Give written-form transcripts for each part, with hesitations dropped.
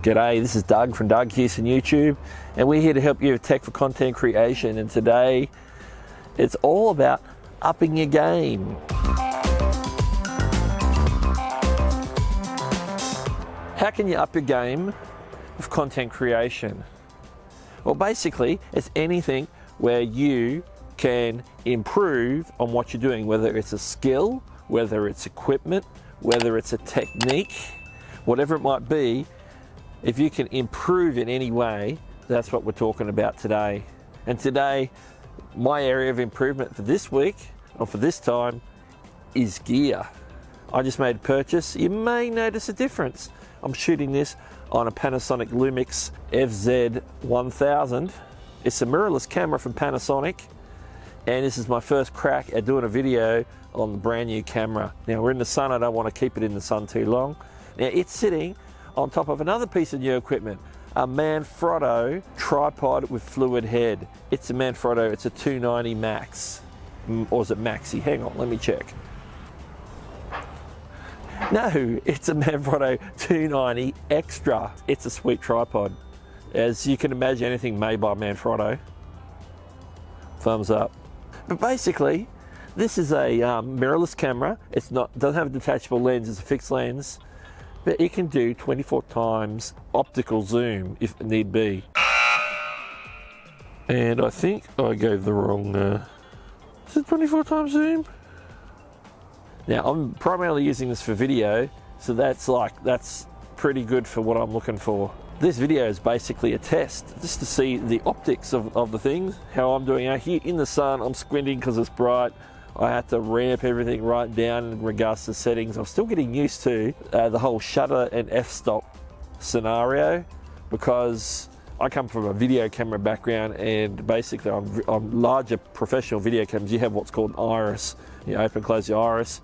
G'day, this is Doug from Doug Hewson YouTube, and we're here to help you with tech for content creation. And today, it's all about upping your game. How can you up your game with content creation? Well, basically, it's anything where you can improve on what you're doing, whether it's a skill, whether it's equipment, whether it's a technique, whatever it might be. If you can improve in any way, that's what we're talking about today. And today, my area of improvement for this week, or for this time, is gear. I just made a purchase. You may notice a difference. I'm shooting this on a Panasonic Lumix FZ1000. It's a mirrorless camera from Panasonic, and this is my first crack at doing a video on the brand new camera. Now, we're in the sun. I don't want to keep it in the sun too long. Now, it's sitting on top of another piece of new equipment, a Manfrotto tripod with fluid head. It's a Manfrotto, it's a 290 Max. Or is it Maxi? Hang on, let me check. No, it's a Manfrotto 290 Extra. It's a sweet tripod. As you can imagine, anything made by Manfrotto, thumbs up. But basically, this is a mirrorless camera. It's not, doesn't have a detachable lens, it's a fixed lens. But it can do 24 times optical zoom if need be. And I think I gave the wrong, is it 24 times zoom? Now, I'm primarily using this for video, so that's pretty good for what I'm looking for. This video is basically a test, just to see the optics of the things, how I'm doing out here in the sun. I'm squinting because it's bright. I had to ramp everything right down in regards to settings. I'm still getting used to the whole shutter and f-stop scenario, because I come from a video camera background, and basically on larger professional video cameras, you have what's called an iris. You open and close your iris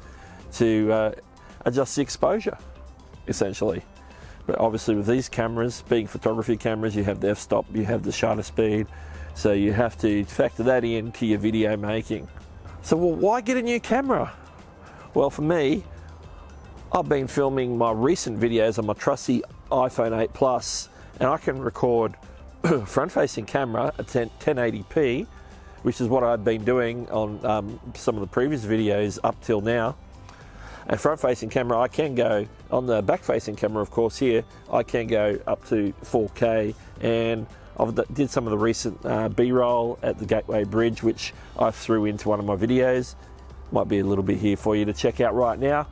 to adjust the exposure, essentially. But obviously with these cameras, being photography cameras, you have the f-stop, you have the shutter speed, so you have to factor that into your video making. So, well, why get a new camera? Well, for me, I've been filming my recent videos on my trusty iPhone 8 Plus, and I can record front-facing camera at 1080p, which is what I've been doing on some of the previous videos up till now. And front-facing camera, I can go, on the back-facing camera, of course, here, I can go up to 4K, and I did some of the recent B-roll at the Gateway Bridge, which I threw into one of my videos. Might be a little bit here for you to check out right now.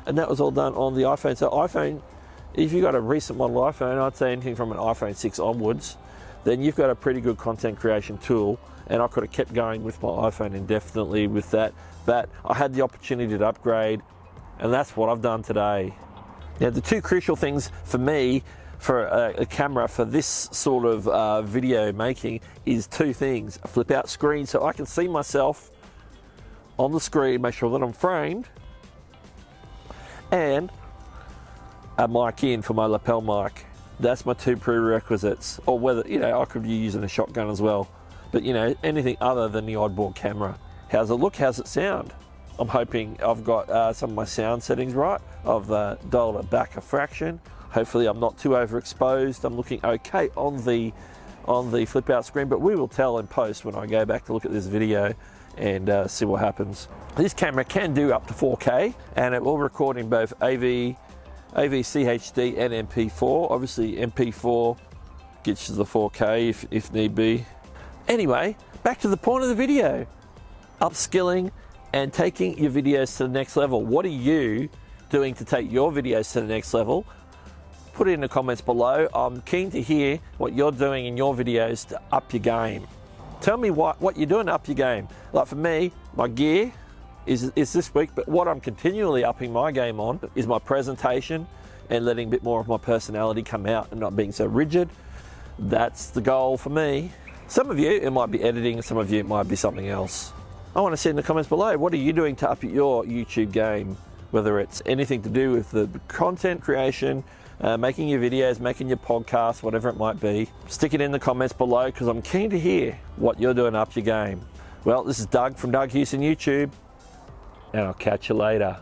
And that was all done on the iPhone. So iPhone, if you've got a recent model iPhone, I'd say anything from an iPhone 6 onwards, then you've got a pretty good content creation tool. And I could have kept going with my iPhone indefinitely with that. But I had the opportunity to upgrade, and that's what I've done today. Now, the two crucial things for me for a camera for this sort of video making is two things: a flip out screen so I can see myself on the screen, make sure that I'm framed, and a mic in for my lapel mic. That's my two prerequisites. Or whether, you know, I could be using a shotgun as well, but you know, anything other than the oddball camera. How's it look? How's it sound? I'm hoping I've got some of my sound settings right. I've dialed it back a fraction. Hopefully I'm not too overexposed. I'm looking okay on the flip out screen, but we will tell in post when I go back to look at this video and see what happens. This camera can do up to 4K, and it will record in both AV, CHD and MP4. Obviously MP4 gets you the 4K if need be. Anyway, back to the point of the video. Upskilling and taking your videos to the next level. What are you doing to take your videos to the next level? Put it in the comments below. I'm keen to hear what you're doing in your videos to up your game. Tell me what you're doing to up your game. Like for me, my gear is this week, but what I'm continually upping my game on is my presentation and letting a bit more of my personality come out and not being so rigid. That's the goal for me. Some of you, it might be editing, some of you, it might be something else. I want to see in the comments below, what are you doing to up your YouTube game? Whether it's anything to do with the content creation, making your videos, making your podcasts, whatever it might be. Stick it in the comments below, because I'm keen to hear what you're doing to up your game. Well, this is Doug from Doug Hewson YouTube, and I'll catch you later.